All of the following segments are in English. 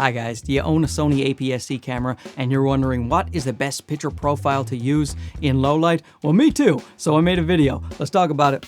Hi guys, do you own a Sony APS-C camera and you're wondering what is the best picture profile to use in low light? Well, me too, so I made a video. Let's talk about it.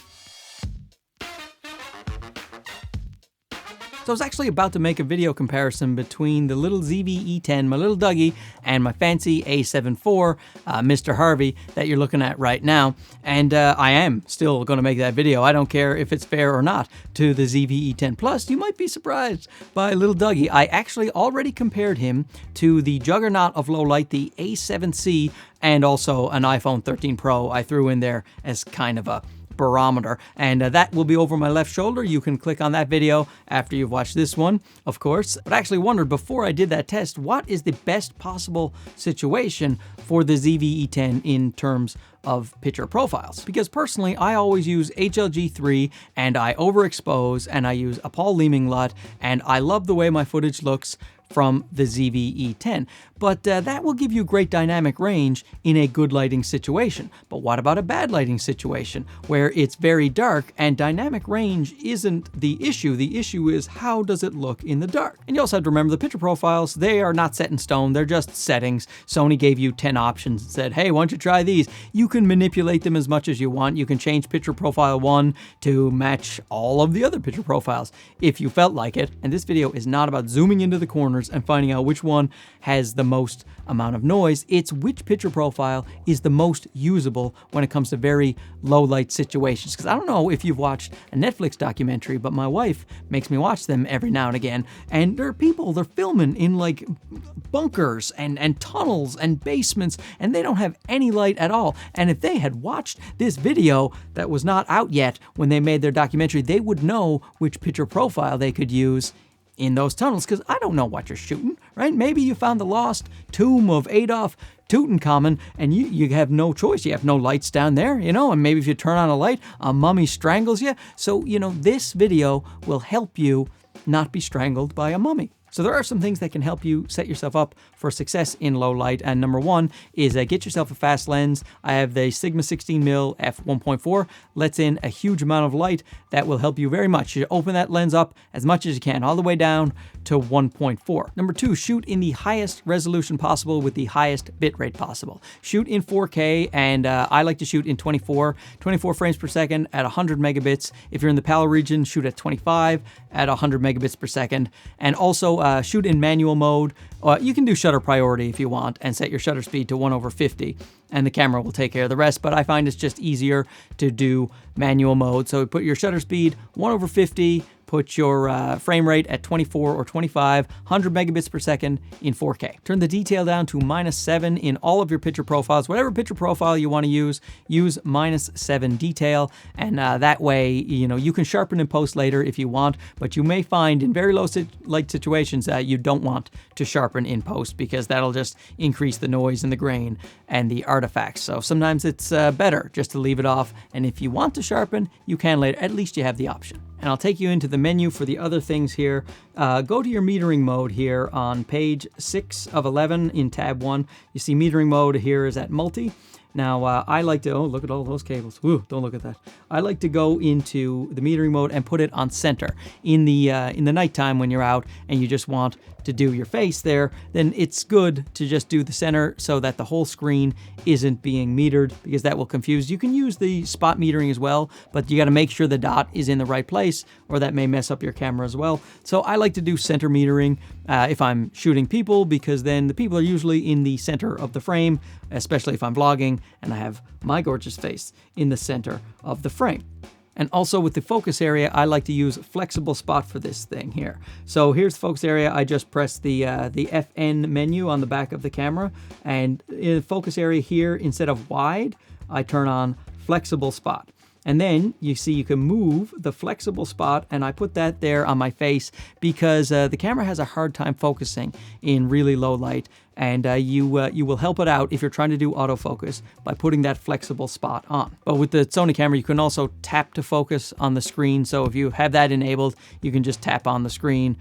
So I was actually about to make a video comparison between the little ZV-E10, my little Dougie, and my fancy A7 IV, Mr. Harvey, that you're looking at right now. And I am still going to make that video. I don't care if it's fair or not to the ZV-E10 Plus. You might be surprised by little Dougie. I actually already compared him to the juggernaut of low light, the A7C, and also an iPhone 13 Pro I threw in there as kind of a barometer, and that will be over my left shoulder. You can click on that video after you've watched this one, of course. But I actually wondered before I did that test, what is the best possible situation for the ZV-E10 in terms of picture profiles? Because personally, I always use HLG3 and I overexpose and I use a Paul Leeming LUT, and I love the way my footage looks from the ZV-E10. But that will give you great dynamic range in a good lighting situation. But what about a bad lighting situation where it's very dark and dynamic range isn't the issue? The issue is how does it look in the dark? And you also have to remember the picture profiles, they are not set in stone, they're just settings. Sony gave you 10 options and said, hey, why don't you try these? You can manipulate them as much as you want. You can change picture profile 1 to match all of the other picture profiles if you felt like it. And this video is not about zooming into the corners and finding out which one has the most amount of noise. It's which picture profile is the most usable when it comes to very low light situations. Because I don't know if you've watched a Netflix documentary, but my wife makes me watch them every now and again. And there are people, they're filming in like bunkers and tunnels and basements, and they don't have any light at all. And if they had watched this video that was not out yet when they made their documentary, they would know which picture profile they could use in those tunnels, because I don't know what you're shooting, right? Maybe you found the lost tomb of Adolf Tutankhamun and you have no choice. You have no lights down there, you know, and maybe if you turn on a light, a mummy strangles you. So, you know, this video will help you not be strangled by a mummy. So there are some things that can help you set yourself up for success in low light. And number one is get yourself a fast lens. I have the Sigma 16mm f1.4, lets in a huge amount of light that will help you very much. You open that lens up as much as you can, all the way down to 1.4. Number two, shoot in the highest resolution possible with the highest bitrate possible. Shoot in 4K, and I like to shoot in 24 frames per second at 100 megabits. If you're in the PAL region, shoot at 25 at 100 megabits per second. And also shoot in manual mode. You can do shutter priority if you want and set your shutter speed to 1/50, and the camera will take care of the rest. But I find it's just easier to do manual mode. So put your shutter speed 1/50, put your frame rate at 24 or 25, 100 megabits per second in 4K. Turn the detail down to -7 in all of your picture profiles. Whatever picture profile you want to use -7 detail, and that way, you know, you can sharpen in post later if you want, but you may find in very low light situations that you don't want to sharpen in post, because that'll just increase the noise and the grain and the artifacts. So sometimes it's better just to leave it off, and if you want to sharpen, you can later. At least you have the option. And I'll take you into the menu for the other things here. Go to your metering mode here on page 6 of 11 in tab 1. You see metering mode here is at multi. Now, I like to, oh, look at all those cables. Woo, don't look at that. I like to go into the metering mode and put it on center. In the nighttime when you're out and you just want to do your face there, then it's good to just do the center so that the whole screen isn't being metered, because that will confuse. You can use the spot metering as well, but you got to make sure the dot is in the right place, or that may mess up your camera as well. So I like to do center metering if I'm shooting people, because then the people are usually in the center of the frame, especially if I'm vlogging and I have my gorgeous face in the center of the frame. And also with the focus area, I like to use flexible spot for this thing here. So here's the focus area. I just press the FN menu on the back of the camera, and in the focus area here, instead of wide, I turn on flexible spot. And then you see you can move the flexible spot, and I put that there on my face because the camera has a hard time focusing in really low light, and you will help it out if you're trying to do autofocus by putting that flexible spot on. But with the Sony camera, you can also tap to focus on the screen. So if you have that enabled, you can just tap on the screen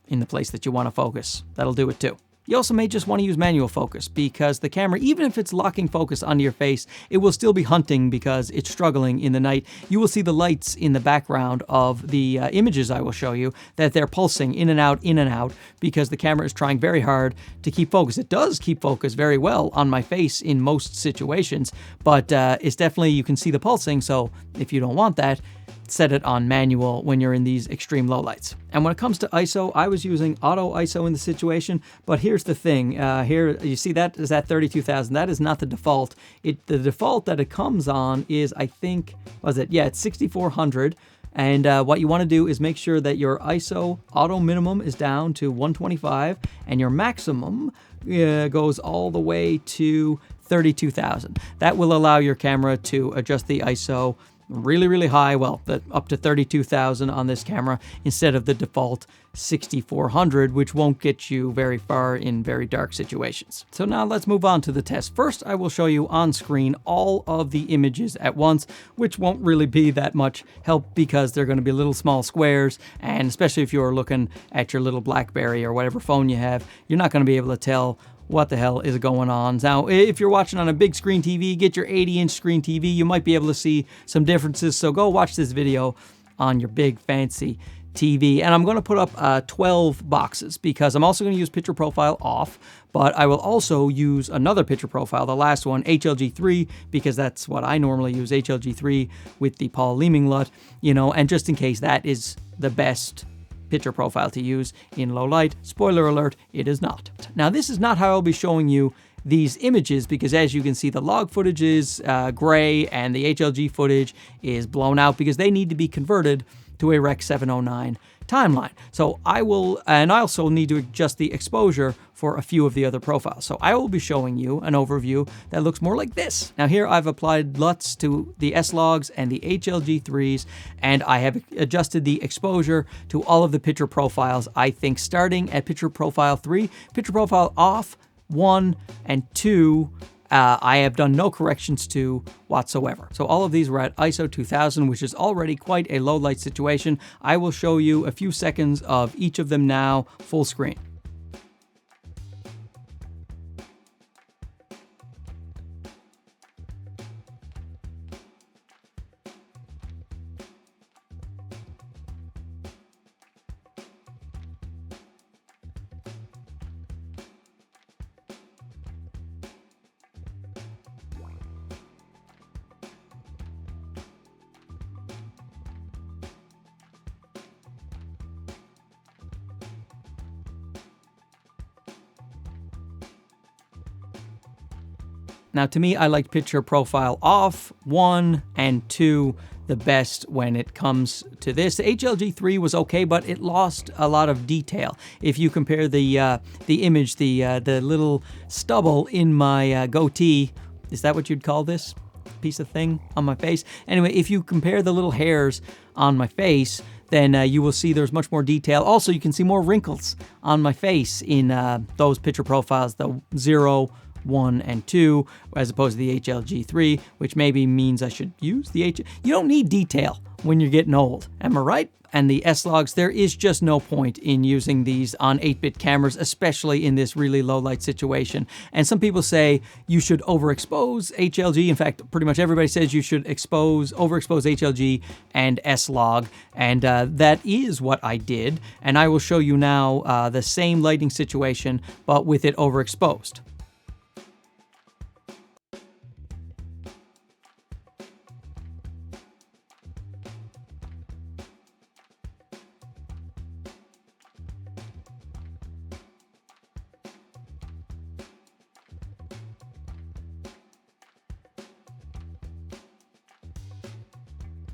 in the place that you want to focus. That'll do it too. You also may just want to use manual focus because the camera, even if it's locking focus onto your face, it will still be hunting because it's struggling in the night. You will see the lights in the background of the images I will show you, that they're pulsing in and out, because the camera is trying very hard to keep focus. It does keep focus very well on my face in most situations, but it's definitely, you can see the pulsing, so if you don't want that, set it on manual when you're in these extreme low lights. And when it comes to ISO, I was using auto ISO in the situation, but here's the thing. Here, you see that is at 32,000. That is not the default. The default that it comes on is, I think, it's 6400. And what you want to do is make sure that your ISO auto minimum is down to 125 and your maximum goes all the way to 32,000. That will allow your camera to adjust the ISO really, really high, well, up to 32,000 on this camera instead of the default 6400, which won't get you very far in very dark situations. So now let's move on to the test. First, I will show you on screen all of the images at once, which won't really be that much help because they're going to be little small squares, and especially if you're looking at your little BlackBerry or whatever phone you have, you're not going to be able to tell what the hell is going on. Now, if you're watching on a big screen TV, get your 80-inch screen TV, you might be able to see some differences. So go watch this video on your big fancy TV. And I'm going to put up 12 boxes because I'm also going to use picture profile off, but I will also use another picture profile, the last one, HLG3, because that's what I normally use, HLG3 with the Paul Leeming LUT, and just in case that is the best picture profile to use in low light. Spoiler alert, it is not. Now, this is not how I'll be showing you these images because, as you can see, the log footage is gray and the HLG footage is blown out because they need to be converted to a Rec. 709 timeline. So I also need to adjust the exposure for a few of the other profiles. So I will be showing you an overview that looks more like this. Now here I've applied LUTs to the S-Logs and the HLG3s, and I have adjusted the exposure to all of the picture profiles. I think starting at picture profile 3, picture profile off, 1 and 2, I have done no corrections to whatsoever. So all of these were at ISO 2000, which is already quite a low light situation. I will show you a few seconds of each of them now, full screen. Now, to me, I like picture profile off, 1 and 2 the best when it comes to this. The HLG3 was okay, but it lost a lot of detail. If you compare the image, the little stubble in my goatee, is that what you'd call this piece of thing on my face? Anyway, if you compare the little hairs on my face, then you will see there's much more detail. Also, you can see more wrinkles on my face in those picture profiles, the 0, 1, and 2, as opposed to the HLG3, which maybe means I should use the HLG. You don't need detail when you're getting old, am I right? And the S-Logs, there is just no point in using these on 8-bit cameras, especially in this really low light situation. And some people say you should overexpose HLG. In fact, pretty much everybody says you should overexpose HLG and S-Log. And that is what I did. And I will show you now the same lighting situation, but with it overexposed.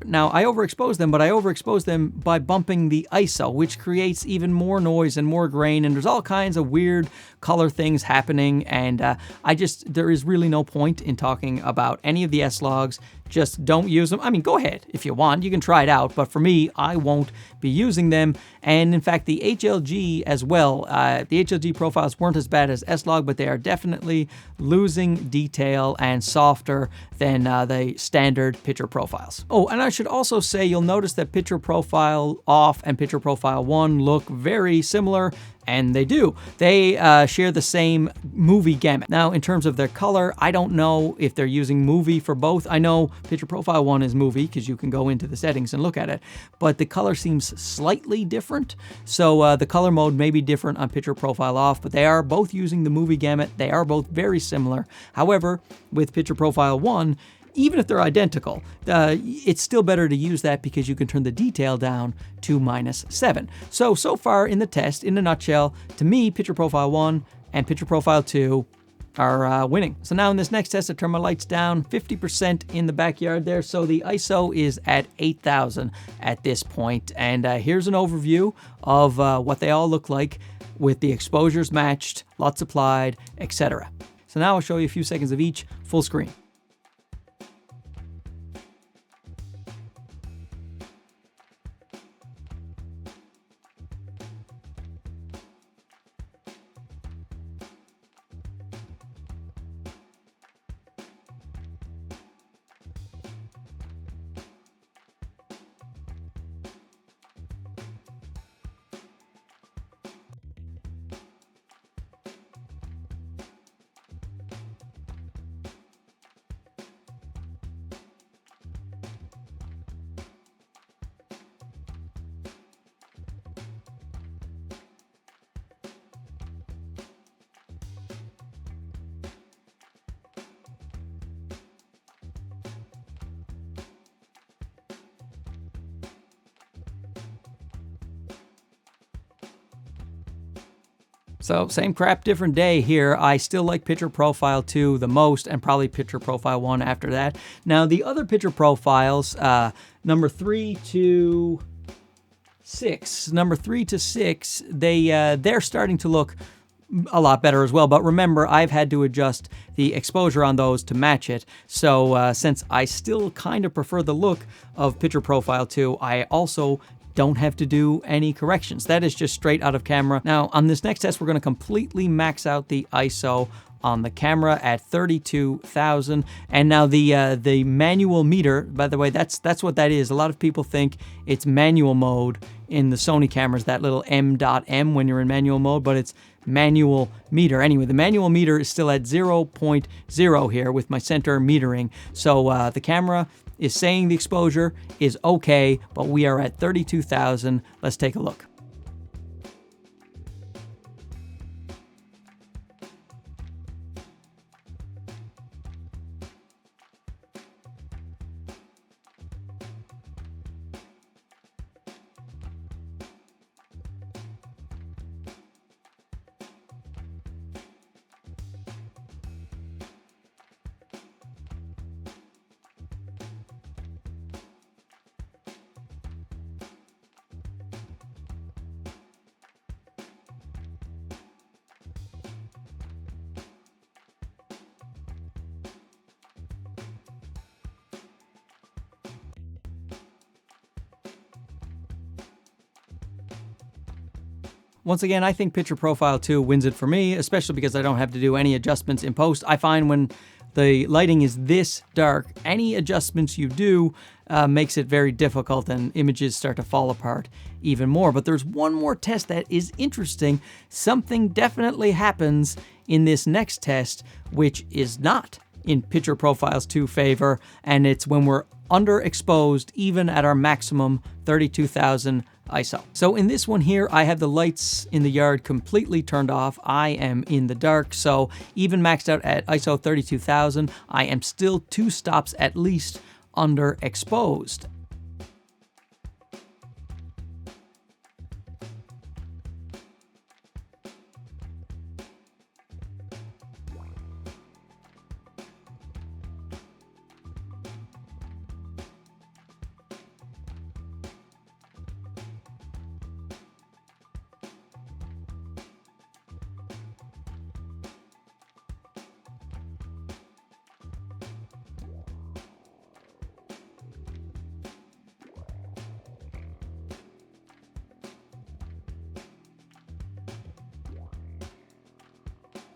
Now, I overexpose them, but I overexpose them by bumping the ISO, which creates even more noise and more grain, and there's all kinds of weird color things happening, and there is really no point in talking about any of the S-Logs. Just don't use them. I mean, go ahead if you want. You can try it out, but for me, I won't be using them. And in fact, the HLG as well, the HLG profiles weren't as bad as S-Log, but they are definitely losing detail and softer than the standard picture profiles. Oh, and I should also say, you'll notice that picture profile off and picture profile 1 look very similar. And they do. They share the same movie gamut. Now, in terms of their color, I don't know if they're using movie for both. I know picture profile 1 is movie because you can go into the settings and look at it, but the color seems slightly different. So the color mode may be different on picture profile off, but they are both using the movie gamut. They are both very similar. However, with picture profile 1, even if they're identical, it's still better to use that because you can turn the detail down to -7. So far in the test, in a nutshell, to me, picture profile 1 and picture profile 2 are winning. So now in this next test, I turn my lights down 50% in the backyard there. So the ISO is at 8,000 at this point. And here's an overview of what they all look like with the exposures matched, lots applied, etc. So now I'll show you a few seconds of each full screen. So same crap, different day here. I still like picture profile 2 the most, and probably picture profile 1 after that. Now the other picture profiles, number 3 to 6, they're starting to look a lot better as well. But remember, I've had to adjust the exposure on those to match it. So since I still kind of prefer the look of picture profile 2, I also don't have to do any corrections. That is just straight out of camera. Now, on this next test, we're going to completely max out the ISO on the camera at 32,000. And now the manual meter, by the way, that's what that is. A lot of people think it's manual mode in the Sony cameras, that little M.M when you're in manual mode, but it's manual meter. Anyway, the manual meter is still at 0.0 here with my center metering. So the camera is saying the exposure is okay, but we are at 32,000. Let's take a look. Once again, I think picture profile 2 wins it for me, especially because I don't have to do any adjustments in post. I find when the lighting is this dark, any adjustments you do makes it very difficult and images start to fall apart even more. But there's one more test that is interesting. Something definitely happens in this next test, which is not in picture profile's 2 favor, and it's when we're underexposed even at our maximum 32,000 ISO. So in this one here, I have the lights in the yard completely turned off. I am in the dark, so even maxed out at ISO 32,000, I am still 2 stops at least underexposed.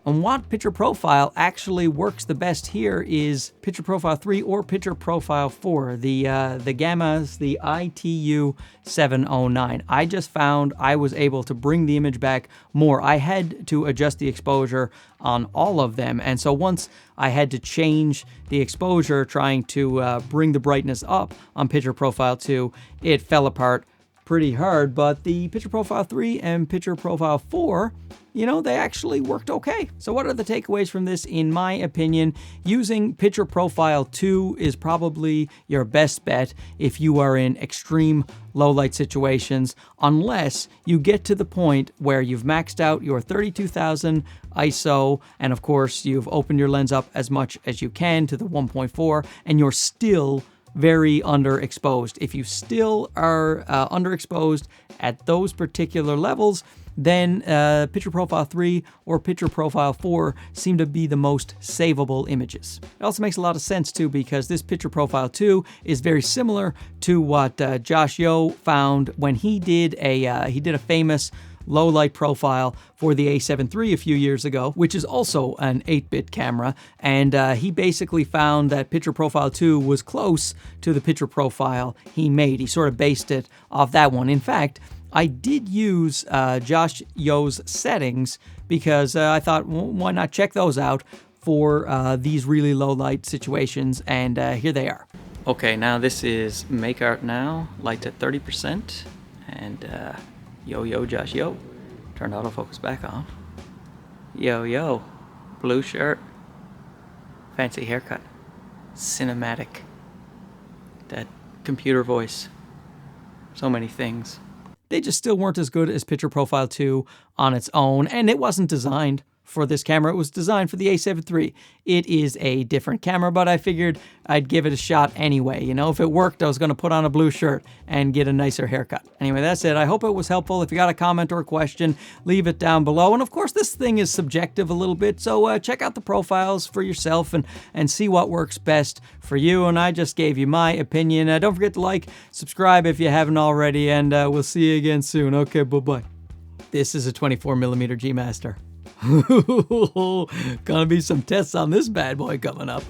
And what picture profile actually works the best here is picture profile 3 or picture profile 4, the Gamma's, the ITU709. I just found I was able to bring the image back more. I had to adjust the exposure on all of them, and so once I had to change the exposure trying to bring the brightness up on picture profile 2, it fell apart pretty hard. But the picture profile 3 and picture profile 4, you know, they actually worked okay. So what are the takeaways from this? In my opinion, using picture profile 2 is probably your best bet if you are in extreme low light situations, unless you get to the point where you've maxed out your 32,000 ISO, and of course you've opened your lens up as much as you can to the 1.4, and you're still very underexposed. If you still are underexposed at those particular levels, then picture profile 3 or picture profile 4 seem to be the most savable images. It also makes a lot of sense too, because this picture profile 2 is very similar to what Josh Yeo found when he did a famous low light profile for the A7 III a few years ago, which is also an 8-bit camera, and he basically found that picture profile 2 was close to the picture profile he made. He sort of based it off that one. In fact, I did use Josh Yeo's settings because I thought, well, why not check those out for these really low light situations, and here they are. Okay, now this is Make.Art.Now, lights at 30%, and yo, Josh Yeo, turned autofocus back on. Yo, blue shirt, fancy haircut, cinematic, that computer voice, so many things. They just still weren't as good as picture profile 2 on its own, and it wasn't designed for this camera. It was designed for the A7 III. It is a different camera, but I figured I'd give it a shot anyway. You know, if it worked, I was going to put on a blue shirt and get a nicer haircut. Anyway, that's it. I hope it was helpful. If you got a comment or a question, leave it down below. And of course, this thing is subjective a little bit, so check out the profiles for yourself and see what works best for you. And I just gave you my opinion. Don't forget to like, subscribe if you haven't already, and we'll see you again soon. Okay, bye-bye. This is a 24mm G Master. Gonna be some tests on this bad boy coming up.